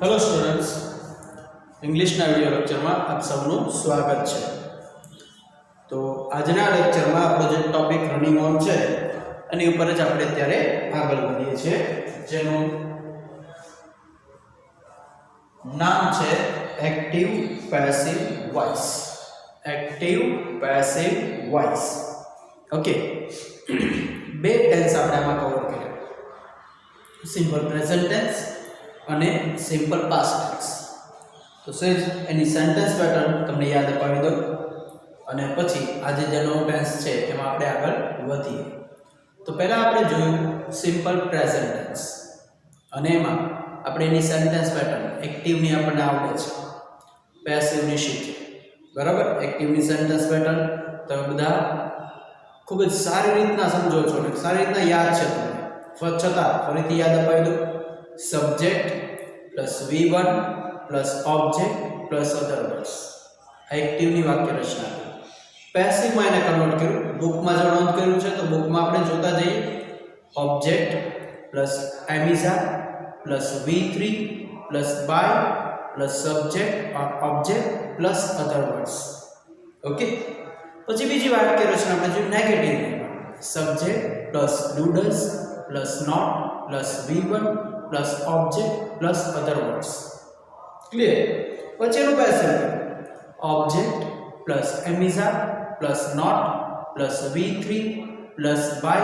Hello students, इंग्लिशना video lecture में आप सबनु स्वागत है। तो आजना लेक्चर में आपणो जे टॉपिक रनिंग ऑन है एनी उपर ज आपणे अत्यारे आगळ वधीए छीए, जेनुं नाम छे active passive voice. Active passive voice. Okay, बे टेन्स आपणे आमां कवर कर्या, सिंपल प्रेजेंट टेन्स અને સિમ્પલ પાસ્ટ ટેન્સ। તો સેજ એની સેન્ટેન્સ પેટર્ન તમને યાદ અપાવી દઉં અને પછી આજે જે નવો ટેન્સ છે એમાં આપણે આગળ વધીએ। તો પહેલા આપણે જોયું સિમ્પલ પ્રેઝન્ટ ટેન્સ અને એમાં આપણે એની સેન્ટેન્સ પેટર્ન એક્ટિવની આપણને આવડે છે, પેસિવની શીખી, બરાબર। એક્ટિવની સેન્ટેન્સ પેટર્ન તમે બધા ખૂબ જ સારી રીતના સમજો છો ને સારી રીતના યાદ છે તમને, છતાં ફરીથી યાદ અપાવી દઉં। Subject plus V1 plus object plus other words active नी वाक्य रचना। पैसिव में एने कन्वर्ट कर्યું, बुक में जो नोंध कर्યું છે तो बुक में આપણે જોતા જઈએ object plus am is are plus V3 plus by plus subject और object plus other words. Okay, પછી બીજી વાક્ય રચના આપણે જો negative subject plus do does plus not plus V1 plus object plus other words. Clear? पछीનું passive object plus am is are plus not plus V3 plus by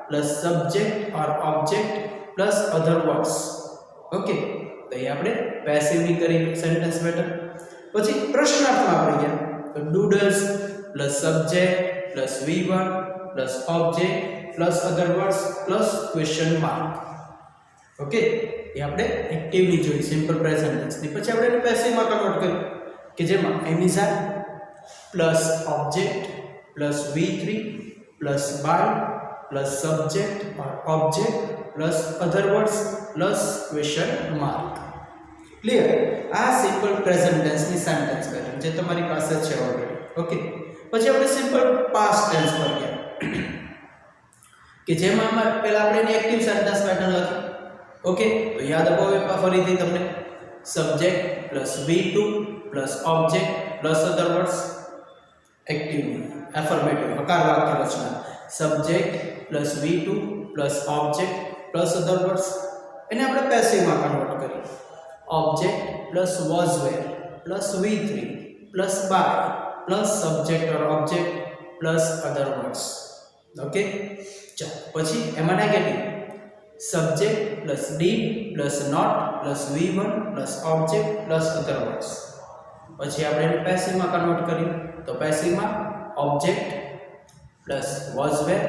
plus subject और object plus other words. Okay, तो ये આપણે પેસિવની કરી sentence pattern. પછી પ્રશ્નાર્થમાં આપણે ગયા તો doodles plus subject plus V1 plus object plus other words plus question mark. Okay, ये આપણે એક્ટિવની જોઈ સિમ્પલ પ્રેઝન્ટ ટેન્સ ની। પછી આપણે એને પેસિવમાં કન્વર્ટ કર્યું કે જેમાં am is are plus object plus V3 plus by plus subject और object plus other words plus question mark. Clear? आ सिंपल प्रेजेंट टेन्स ની સેન્ટેન્સ પેટર્ન જે તમારી પાસે છે ઓલરેડી। ओके, પછી આપણે સિમ્પલ પાસ્ટ ટેન્સ પર ગયા કે જેમાં પહેલા આપણે એની એક્ટિવ સેન્ટેન્સ પેટર્ન લખી। ओके, तो याद अपावे फरीथी तमने subject plus V2 plus object plus other words active affirmative हकार वाक्य रचना। Subject plus V2 plus object plus other words एने आपणे पेसिव में कन्वर्ट करी object plus was were plus V3 plus by plus subject और object plus other words. Okay, चलो પછી એમાં negative subject plus did plus not plus V1 plus object plus other words. પછી આપણે એને પેસિવ માં કન્વર્ટ કર્યું તો પેસિવ માં object plus was were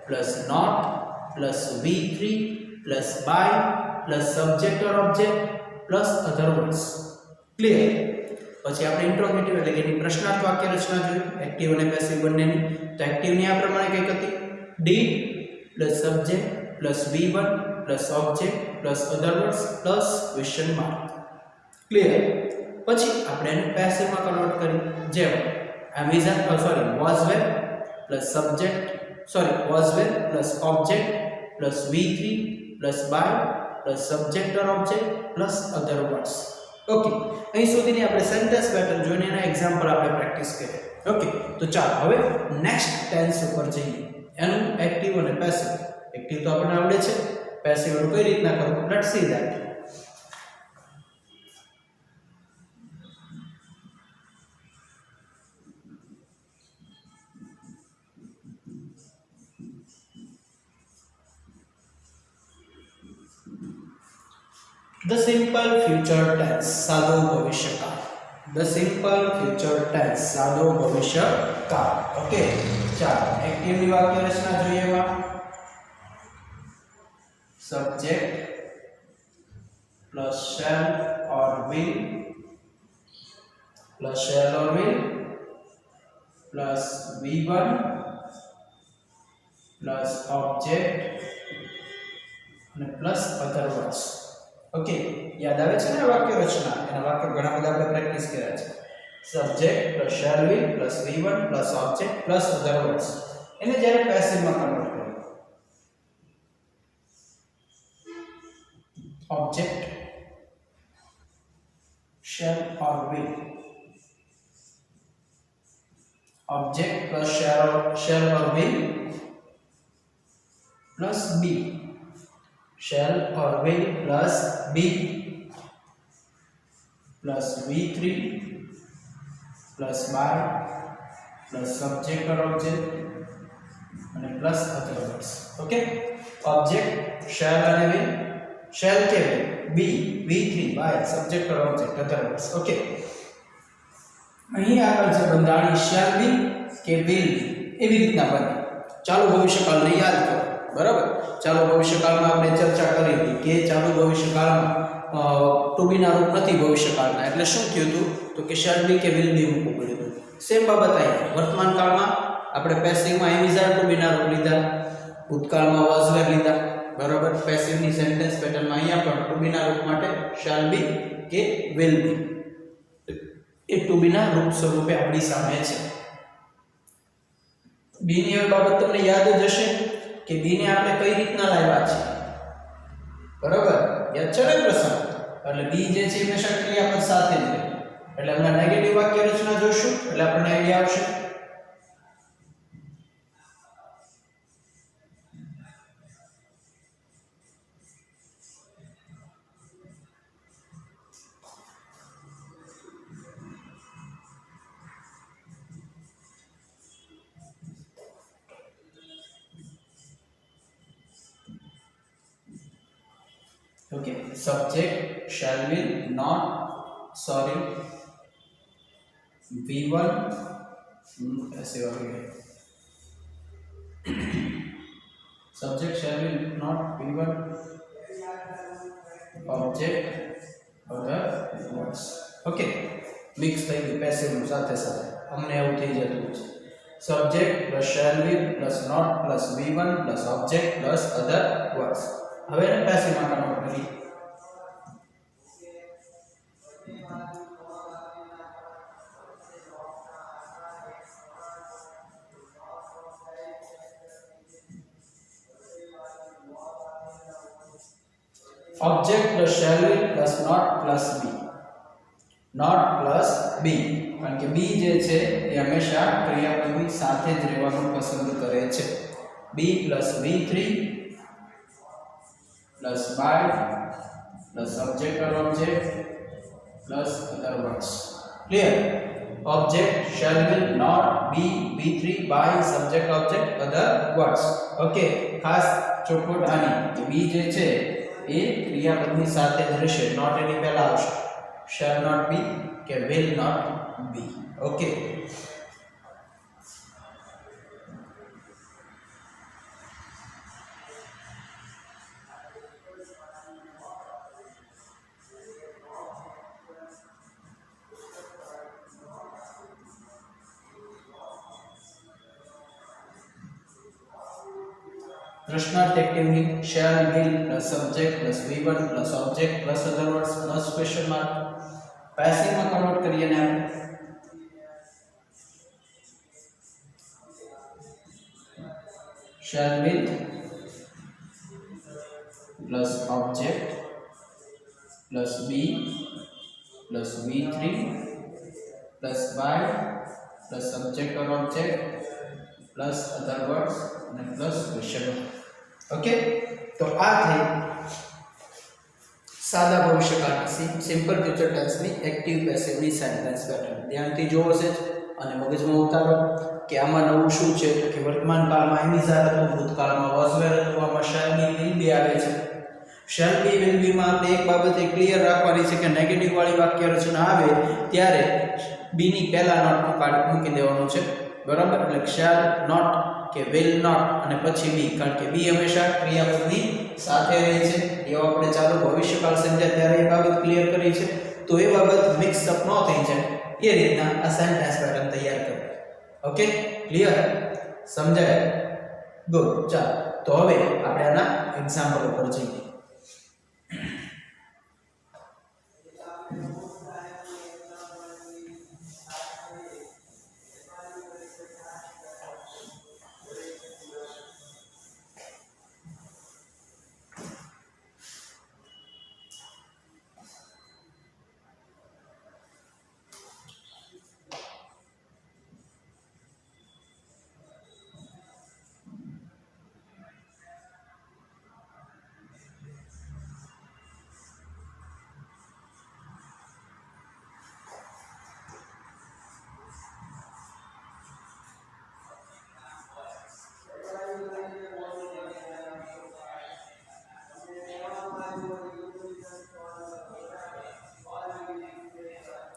plus not plus V3 plus by plus subject और object plus other words. Clear? પછી આપણે ઇન્ટ્રોગેટિવ એટલે કે એની પ્રશ્નાર્થ વાક્ય રચના જોઈ એક્ટિવ અને પેસિવ બંનેની। તો એક્ટિવ ની આ પ્રમાણે કઈ હતી did plus subject plus V1 plus object plus other words plus question mark. Clear? પછી આપણે એને પેસિવ માં કન્વર્ટ કરી જેમ am is are was were plus subject was were plus object plus V3 plus by plus subject और object plus other words. Okay, અહીં સુધીની આપણે સેન્ટેન્સ પેટર્ન જોઈને એના એક્ઝામ્પલ આપણે પ્રેક્ટિસ કરીએ। ઓકે, તો ચાલો હવે નેક્સ્ટ ટેન્સ ઉપર જઈએ। એનું એક્ટિવ અને પેસિવ। एक्टिव तो आपने आवड़े छे, पैसिव नु कई रीतना करवू, let's see that. The simple future tense सादो भविष्यकाल। द सिंपल फ्यूचर टेंस सादो भविष्यकाल। ओके, चलो एक्टिव ની વાક્ય રચના જોઈએ એમાં सब्जेक्ट प्लस शैल और विल प्लस शैल और will plus V1 plus object plus other words. Okay, याद आवे छे ने वाक्य रचना एना वाक्य घણા બધા આપણે પ્રેક્ટિસ કર્યા છે। Subject plus shell will plus V1 plus object plus other words એને જ્યારે પેસિવ માં કન્વર્ટ કરીએ object shall or will. Object plus shall or will plus be. Shall or will plus be plus V3 plus by plus subject or object અને plus other words. Okay, object shall અને will. shall કે will be V3 by subject or object other words. Okay, અહીં આગળ જે બંધાણી shall be કે will be એવી રીતના બને. ચાલુ ભવિષ્યકાળને યાદ કરો. બરાબર, ચાલુ ભવિષ્યકાળમાં આપણે ચર્ચા કરી હતી કે ચાલુ ભવિષ્યકાળમાં ટુ બી ના રૂપ નથી ભવિષ્યકાળના, એટલે શું થયું હતું તો કે shall be કે will be મૂકવું પડ્યું હતું. સેમ બાબત અહીંયા વર્તમાન કાળમાં આપણે પેસિવમાં એમ ઇઝ આર ટુ બી ના રૂપ લીધા, ભૂતકાળમાં was were લીધા. બરાબર, પેસિવની સેન્ટેન્સ પેટર્નમાં અહીંયા પણ ટુ બી ના રૂપ માટે shall be કે will be એ ટુ બી ના રૂપ સ્વરૂપે આપણી સામે છે. બી ની એ બાબત તમને યાદ જ હશે કે બી ને આપણે કઈ રીતના લાવ્યા છે. બરાબર, યાદ છે ને પ્રસંગ? એટલે બી જે છે હંમેશા ક્રિયાપદ સાથે જ રહે. એટલે આપણે નેગેટિવ વાક્ય રચના જોશું એટલે આપણને આઈડિયા આવશે. Okay, subject shall will not sorry v1 ऐसे हो गया. subject shall will not v1 object other words. Okay, mix થઈ ગયું પેસિવ સાથે સાથે અમને એવું થઈ જતું છે. subject plus shall will plus not plus v1 plus object plus other words. હવે એને પેસિવમાં કન્વર્ટ કરી. object plus shall will plus not plus be. not plus be કારણ કે be જે છે એ હંમેશા ક્રિયાપદની સાથે જ રહેવાનું પસંદ કરે છે. be plus v3 plus by plus subject or object plus other words. Clear? Object shall will not be v3 by subject object other words. Okay, ખાસ ચોખવટ આની કે be જે છે એ ક્રિયાપદની સાથે જ રહેશે, not એની પહેલા આવશે. shall not be કે will not be. Okay, प्रश्नार्थ actively shall will plus subject plus v1 plus object plus other words plus question mark. Passive में कन्वर्ट करिए ना આપણે. shall will plus object plus be plus v3 plus by plus subject or object plus other words and plus question mark. Okay, तो आ थी सादा भविष्यकाळની simple future ટેન્સની એક્ટિવ પેસિવની સેન્ટેન્સ પેટર્ન ધ્યાનથી જોવો છે અને મગજમાં ઉતારો કે આમાં નવું શું છે. તો કે વર્તમાન કાળમાં એમ ઇઝ આર હતું, ભૂતકાળમાં was were હતું, આમાં shall be will be આવે છે. shall be will be માં આપણે એક બાબત એ ક્લિયર રાખવાની છે કે નેગેટિવ વાળી વાક્ય રચના આવે ત્યારે be ની પહેલા નોટ મૂકી દેવાનું છે. બરાબર, એટલે shall not કે will not અને પછી be, કારણ કે be હંમેશા ક્રિયાપદની સાથે રહે છે. એવો આપણે ચાલુ ભવિષ્યકાળ સમજ્યા ત્યારે એ બાબત ક્લિયર કરી છે. તો એ બાબત મિક્સ અપ ન થઈ જાય એ રીતના આ સેન્ટેન્સ પેટર્ન તૈયાર કરો. Okay, clear? સમજાય? ગુડ. ચાલો, તો હવે આપણે આના એક્ઝામ્પલ ઉપર જઈએ.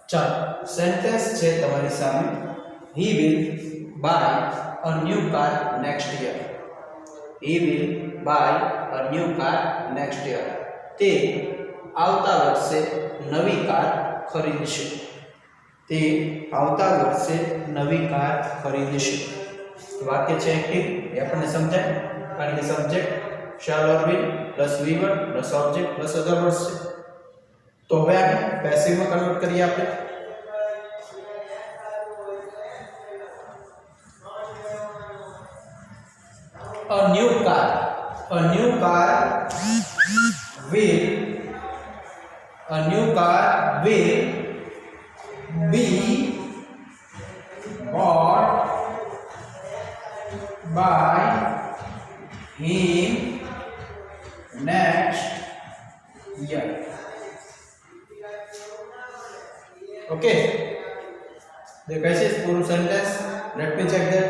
ચાલો સેન્ટેન્સ છે તમારી સામે. He will buy a new car next year. He will buy a new car next year. તે આવતા વર્ષે નવી કાર ખરીદશે. તે આવતા વર્ષે નવી કાર ખરીદશે. વાક્ય છે એક્ટિવ, એ આપણને સમજાય કારણ કે subject shall or will plus V1 plus object plus other words છે. તો હવે આને પેસિવમાં કન્વર્ટ કરીએ આપણે. A new car will be bought by him next year. Okay, देखा है पूरा sentence. Let me check that.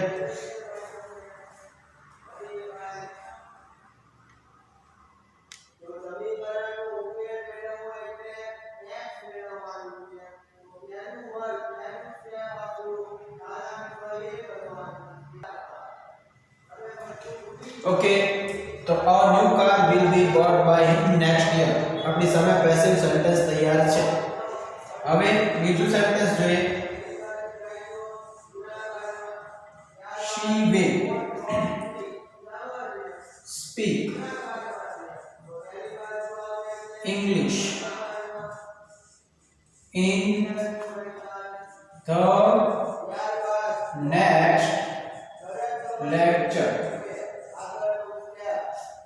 Okay, तो a new car will be bought by him next year. अपनी समय पैसिव सेंटेंस तैयार છે. હવે બીજું સેન્ટેન્સ જોઈએ. she will speak English in the next lecture.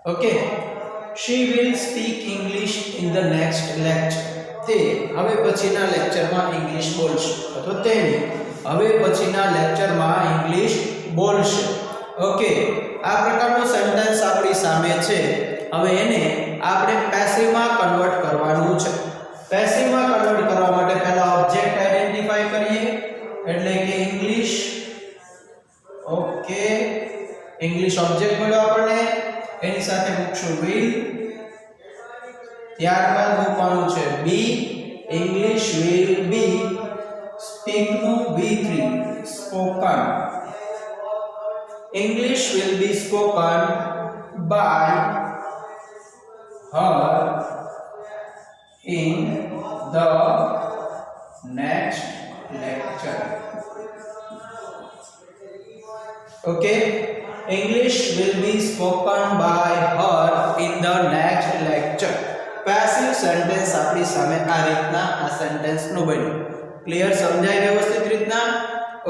Okay, she will speak English in the next lecture. તે હવે પછીના લેક્ચરમાં ઇંગ્લિશ બોલશે અથવા તેણી હવે પછીના લેક્ચરમાં ઇંગ્લિશ બોલશે. ઓકે, આ પ્રકારનો સેન્ટેન્સ આપણી સામે છે. હવે એને આપણે પેસિવમાં કન્વર્ટ કરવાનું છે. પેસિવમાં કન્વર્ટ કરવા માટે પહેલા ઓબ્જેક્ટ આઈડેન્ટિફાઈ કરીએ એટલે કે ઇંગ્લિશ. ઓકે, ઇંગ્લિશ ઓબ્જેક્ટ મળ્યો આપણને. એની સાથે મૂકશું will. ત્યારબાદ મૂકવાનું છે બી. ઇંગ્લિશ will be સ્પીક નું V3 spoken. English will be spoken by her in the next lecture. Okay, English will be spoken by her in the next lecture. Passive sentence આપણી સામે આ રીતના આ સેન્ટેન્સ નું બન્યું. ક્લિયર? સમજાય વ્યવસ્થિત રીતના?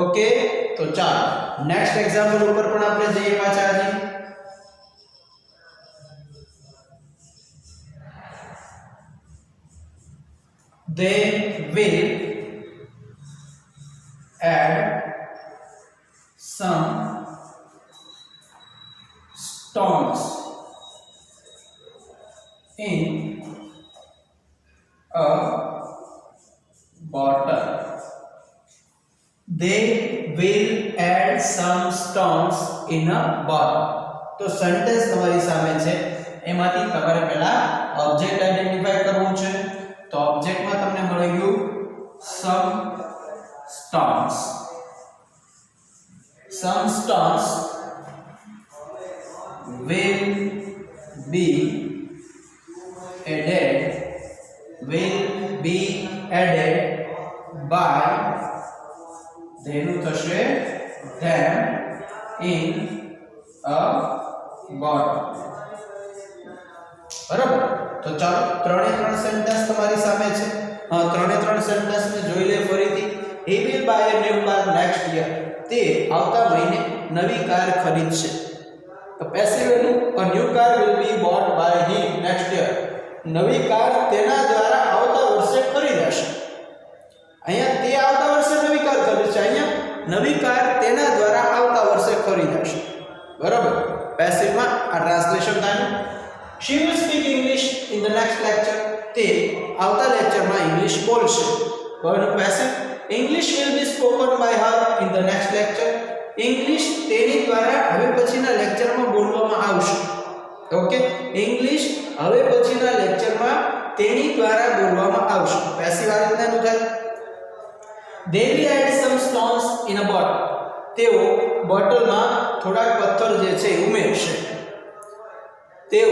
ઓકે, તો ચાલો નેક્સ્ટ એક્ઝામ્પલ ઉપર પણ આપણે જઈએ પાછા. હજી they will add some stones in a bottle. They will add some stones in a bottle. તો સેન્ટેન્સ તમારી સામે છે. એમાંથી તમારે પહેલા ઓબ્જેક્ટ આઈડેન્ટિફાઈ કરવું છે. તો ઓબ્જેક્ટમાં તમને મળી ગયું some stones. Some stones will be added by તેનું થશે them in a bottle. બરાબર? તો ચાલો ત્રણે સેન્ટેન્સ તમારી સામે છે. ત્રણે સેન્ટેન્સ ને જોઈ લે ફરીથી. he will buy a new car next year. તે આવતા મહિને નવી કાર ખરીદશે. તો પેસિવ નું a new car will be bought by him next year. નવી કાર તેના દ્વારા આવતા વર્ષે ખરીદાશે. અહીંયા તે આવતા વર્ષે નવી કાર ખરીદશે. અહીંયા નવી કાર તેના દ્વારા આવતા વર્ષે ખરીદાશે. બરાબર? પેસિવમાં આ ટ્રાન્સલેશન થાય. she will speak English in the next lecture. તે આવતા લેક્ચરમાં ઇંગ્લિશ બોલશે. બરાબર? Passive English will be spoken by her in the next lecture. English તેની દ્વારા હવે પછીના લેક્ચરમાં બોલવામાં આવશે. ઓકે, ઇંગ્લિશ હવે પછીના લેક્ચરમાં તેની દ્વારા બોલવામાં આવશે. પેસિવ આ રીતનાનું થાય. they will add some stones in a bottle. તેઓ બોટલમાં થોડાક પથ્થર જે છે ઉમેરશે. તેઓ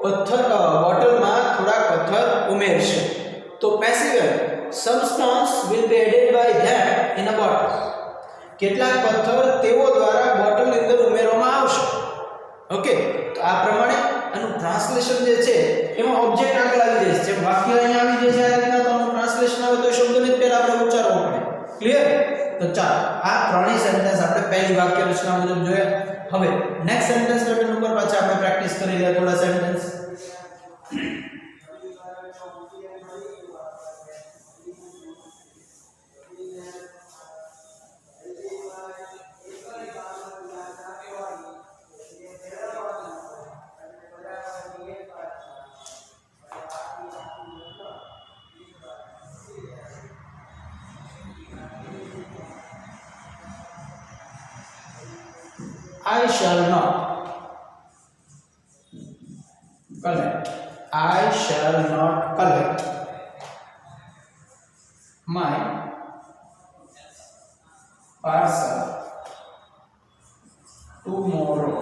બોટલમાં થોડાક પથ્થર ઉમેરશે. તો passive some stones will be added by them in a bottle. કેટલાક પથ્થર તેઓ દ્વારા બોટલની અંદર ઉમેરવામાં આવશે. ઓકે, તો આ પ્રમાણે આનું ટ્રાન્સલેશન જે છે એમાં ઓબ્જેક્ટ આગળ આવી જશે. જેમ વાક્ય અહીંયા આવી જશે આ રીતના, તો આનું ટ્રાન્સલેશન આવે તો એ શબ્દને પહેલા આપણે ઉચ્ચારવો પડે. ક્લિયર? તો ચાલો આ ત્રણેય સેન્ટેન્સ આપણે પહેલી વાક્ય રચના મુજબ જોયા. હવે નેક્સ્ટ સેન્ટેન્સ પેટર્ન ઉપર પાછા આપણે પ્રેક્ટિસ કરી લઈએ થોડા sentence. I shall not collect. I shall not collect my parcel tomorrow.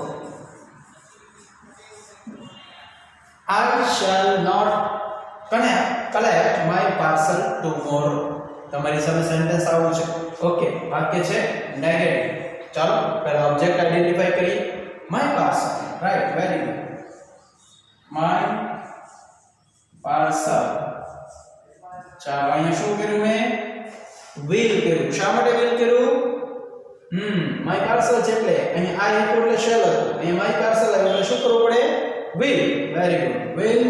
I shall not collect my parcel tomorrow. તમારી સામે સેન્ટેન્સ આવું છે. ઓકે, વાક્ય છે નેગેટિવ. ચાલો પહેલા ઓબ્જેક્ટ આઈડેન્ટિફાઈ કરીએ. my parcel, right, very good. my parcel. ચાલો અહીંયા શું કર્યું મેં? will કર્યું. શા માટે will કર્યું? my parcel છે એટલે અહીંયા I હતું એટલે shall હતું. અહીંયા my parcel આવ્યું એટલે શું કરવું પડે? will. Very good. will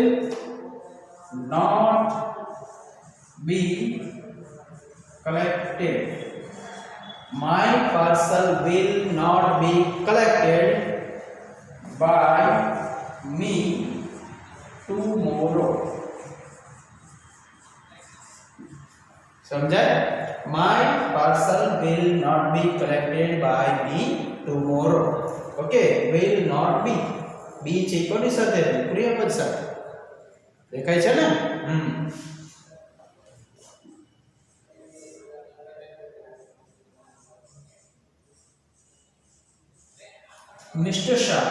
not be collected. My parcel will not be collected by me tomorrow. समझा? My parcel will not be collected by me tomorrow. Okay, will not be. Be છે કોની સાથે? ક્રિયાપદ સાથે. દેખાય છે ને? Mr. Shah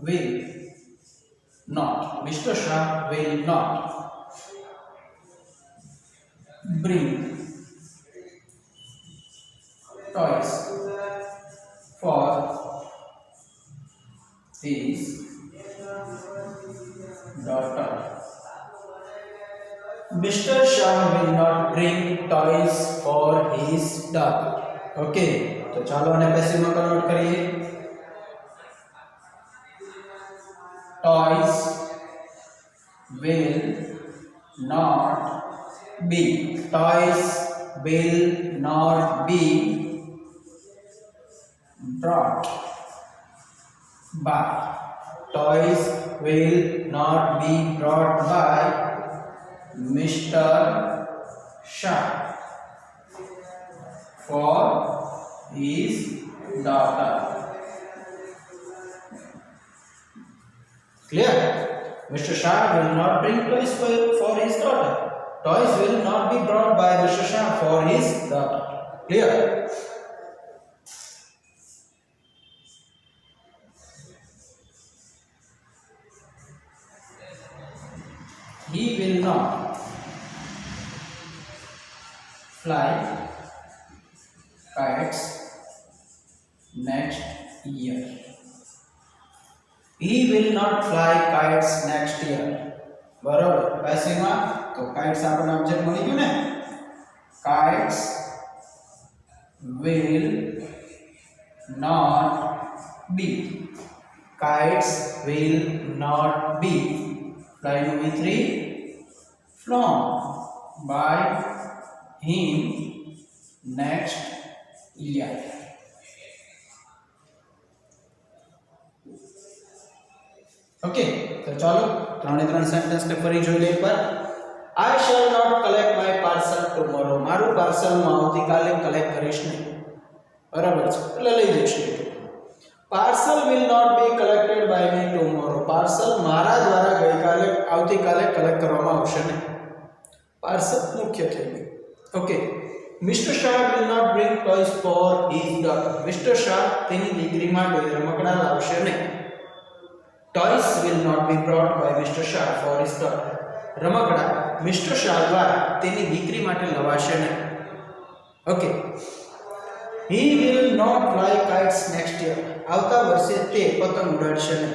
will not. Mr. Shah will not bring toys for his daughter. Mr. Shah will not bring toys for his daughter. Okay, तो चलो ने पैसिव में कन्वर्ट करिए. Toys will not be. Toys will not be brought by. Toys will not be brought by Mr. Shah for his daughter. Clear? Mr. Shah will not bring toys for his daughter. Toys will not be brought by Mr. Shah for his daughter. Clear? He will not fly kites next year. He will not fly kites next year. बराबर passive में तो kites आपने object मળી ગયું ને. Kites will not be. Kites will not be. Fly to V3 flown by him next year. Okay, तो चलो ત્રણે sentence ને ફરી જોઈ લઈએ એકવાર. I shall not collect my parcel tomorrow. મારું પાર્સલ હું આવતીકાલે કલેક્ટ કરીશ નહીં. બરાબર છે, એટલે લઈ જઈશ. Parcel will not be collected by me tomorrow. Parcel મારા દ્વારા ગઈકાલે આવતીકાલે કલેક્ટ કરવામાં આવશે નહીં. પાર્સલ મુખ્ય થઈ ગયું. Okay. Mister Shah will not bring toys for his daughter. Mister Shah તેની દીકરી માટે રમકડા લાવશે નહીં. Toys will not be brought by Mr. Shah for his daughter. રમકડા મિસ્ટર શાહ દ્વારા તેની દીકરી માટે લવાશે નહીં. Okay. He will not fly kites next year. આવતા વર્ષે તે પતંગ ઉડાડશે નહીં.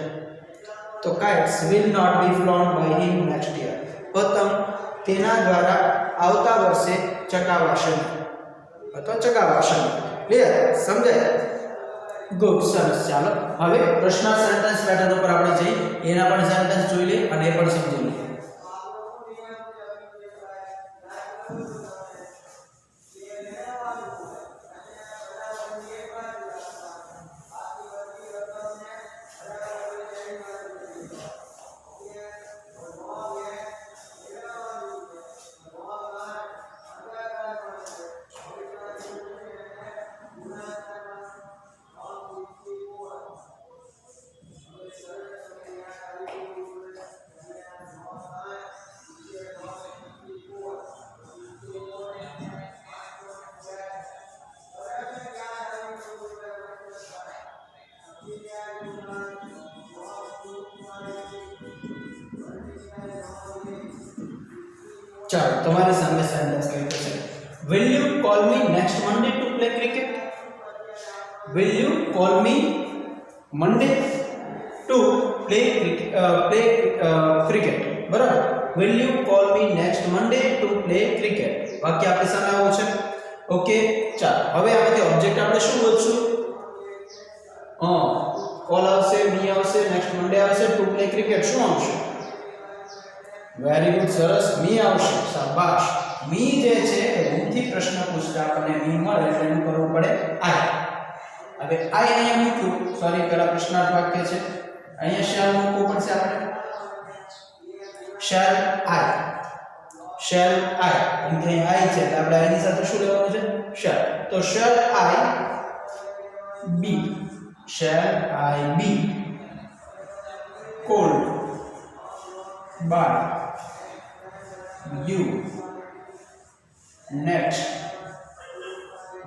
તો kites will not be flown by him next year. પતંગ તેના દ્વારા આવતા વર્ષે ચગાવાશે નહીં અથવા ચગાવાશે નહીં. ક્લિયર? સમજાય? ગુડ, સરસ. ચાલો હવે પ્રશ્ન સેન્ટેન્સ પેટર્ન ઉપર આપણે જઈ એના પણ સેન્ટેન્સ જોઈ લઈએ અને એ પણ સમજી લઈએ. ચાલો તમારી સામે સેન્ટેન્સ કઈ છે. Will you call me next Monday to play cricket? Will you call me Monday to play cricket? બરાબર. Will you call me next Monday to play cricket? વાક્ય આપણી સામે આવું છે. ઓકે. ચાલો હવે આમાંથી ઓબ્જેક્ટ આપણે શું ગોતશું? કોલ આવશે, મી આવશે, નેક્સ્ટ મંડે આવશે, ટુ પ્લે ક્રિકેટ શું આવશે? વેરી ગુડ, સરસ. મી આવશે. શાબાશ. મી જે છે એ ભૂલથી પ્રશ્ન પૂછતા આપણને મી મળે એટલે એનું કરવું પડે આઈ. હવે આઈ અહીંયા મૂક્યું, સોરી પેલા પ્રશ્નાર્થ વાક્ય છે, અહીંયા શેલ મૂકવું પડશે આપણે. શેલ આઈ, શેલ આઈ, એમ કે આઈ છે એટલે આપણે આઈની સાથે શું લેવાનું છે? શેલ. તો shall I be, shall I be called by you next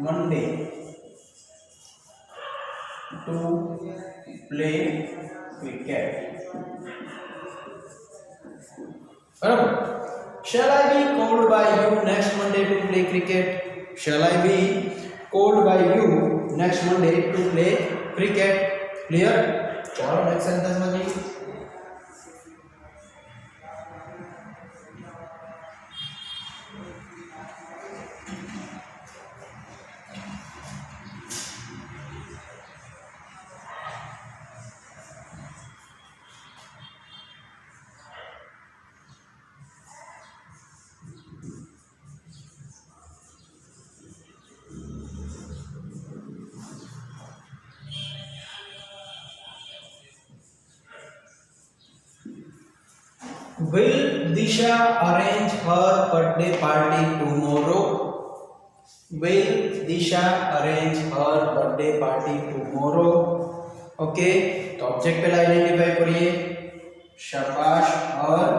Monday to play cricket? બરાબર. Shall I be called by you next Monday to play cricket? Shall I be called by you next Monday to play cricket? Clear? चलो next sentence में जाइए. Will Disha arrange her birthday party tomorrow? Will Disha arrange her birthday party tomorrow? Okay, तो object पहला identify करिए. शाबाश. her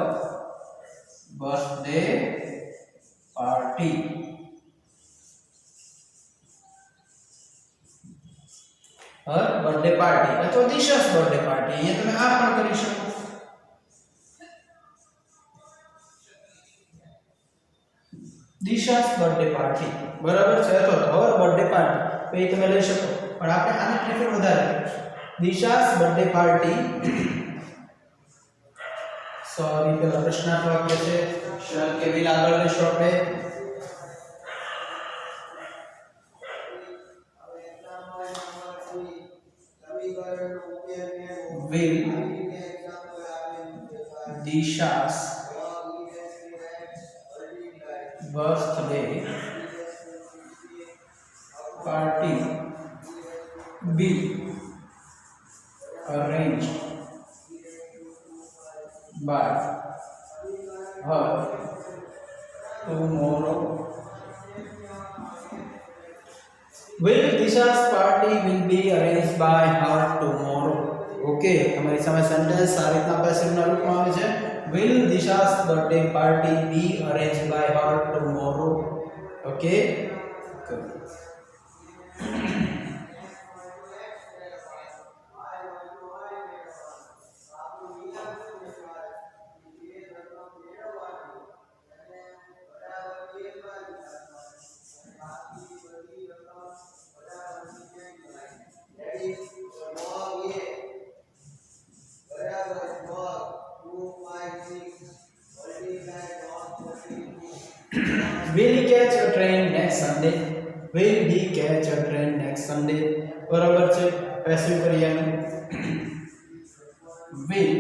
birthday party. her birthday party अथवा Disha's birthday party. ये તમે આ પણ કરી શકો. Disha's birthday party બરાબર છે. તો her birthday party તો એ તમે લઈ શકો, પણ આપણે આને પ્રિફર વધારે કરીશું. Disha's birthday party. સોરી પેલા પ્રશ્નાર્થ વાક્ય છે, શેલ કે વિલ આગળ લેશો આપણે. will Disha's birthday party be arranged by her tomorrow? Will Disha's party will be arranged by her tomorrow? Okay, हमारी समय सेंटेंस આ રીતના પેસિવના રૂપમાં આવે છે. will Disha's birthday party be arranged by her tomorrow? Okay, good. Will he catch a train next Sunday? Will he catch a train next Sunday? બરાબર છે passive ક્રિયાનું will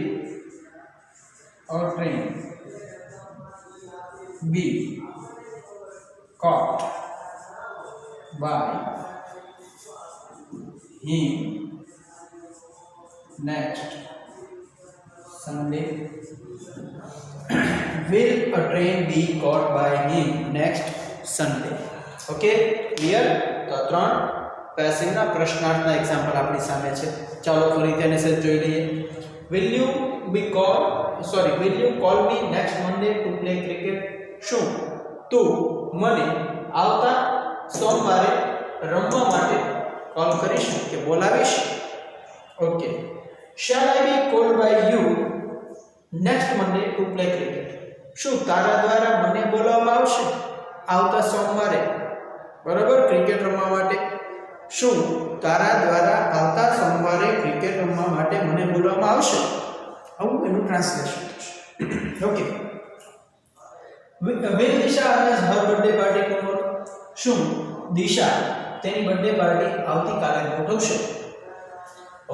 a train be caught by him next Sunday? Will a train be caught by him next Sunday? Okay, clear? તો ત્રણ પેસિવના પ્રશ્નાર્થના example આપણી સામે છે. ચાલો ફરી તેને સેજ જોઈ લઈએ. Will you call me next Monday to play cricket? શું તું મને આવતા સોમવારે રમવા માટે કોલ કરીશ કે બોલાવીશ? Okay. Shall I be called by you next Monday to play cricket? શું તારા દ્વારા મને બોલાવવામાં આવશે આવતા સોમવારે બરાબર ક્રિકેટ રમવા માટે? શું તારા દ્વારા આવતા સોમવારે ક્રિકેટ રમવા માટે મને બોલાવવામાં આવશે? આવું એનું ટ્રાન્સલેશન થશે. Okay. Will Disha arrange her birthday party tomorrow? શું દિશા તેની બર્થડે પાર્ટી આવતીકાલે ગોઠવશે?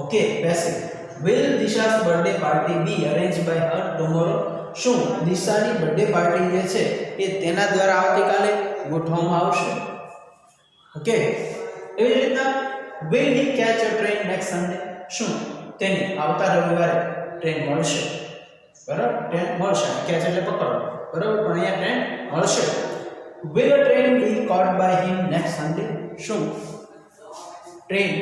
Okay, passive. Will Disha's birthday party be arranged by her tomorrow? શું દિશાની બર્થડે પાર્ટી જે છે એ તેના દ્વારા આવતીકાલે ગોઠવવામાં આવશે? ઓકે. એવી રીતના will he catch a train next Sunday? શું તેને આવતા રવિવારે ટ્રેન મળશે? બરાબર, ટ્રેન મળશે. catch એટલે પકડો, બરાબર, પણ અહીંયા ટ્રેન મળશે. Will a train be caught by him next Sunday? શું ટ્રેન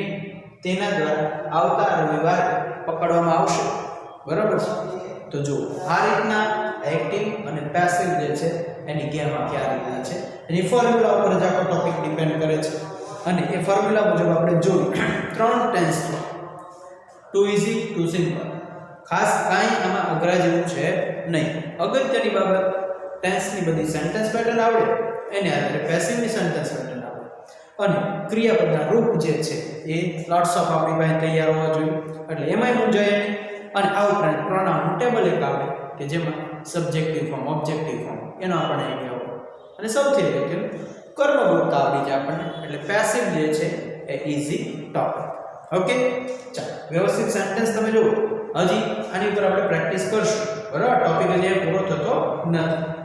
તેના દ્વારા આવતા રવિવારે પકડવામાં આવશે? બરાબર છે. તો જો આ રીતના એક્ટિવ અને પેસિવ જે છે એની ગેમ આખી આ રીતના છે. એની ફોર્મ્યુલા ઉપર જ આખો ટોપિક ડિપેન્ડ કરે છે અને એ ફોર્મ્યુલા મુજબ આપણે જોયું ત્રણ tense two easy to simple. ખાસ કાંઈ આમાં અઘરા જેવું છે નહીં. અગત્યની બાબત ટેન્સની બધી સેન્ટેન્સ પેટર્ન આવડે, એને આધારે પેસિવની સેન્ટેન્સ પેટર્ન આવડે અને ક્રિયાપદના રૂપ જે છે એ લોટ્સ ઓફ આપણી પાસે તૈયાર હોવા જોઈએ, એટલે એમાંય મૂંઝાય નહીં. અને આ ઉપરાંત પ્રોનાઉન ટેબલ એક આવે કે જેમાં સબ્જેક્ટિવ ફોર્મ, ઓબ્જેક્ટિવ ફોર્મ એનો આપણને આઈડિયા હોય અને સૌથી અગત્યનું કર્મભૂતતા આવડી જાય આપણને. એટલે પેસિવ જે છે એ ઈઝી ટોપિક. ઓકે, ચાલો વ્યવસ્થિત સેન્ટેન્સ તમે જુઓ. હજી આની ઉપર આપણે પ્રેક્ટિસ કરશું, બરાબર. ટોપિક હજી પૂરો થતો નથી.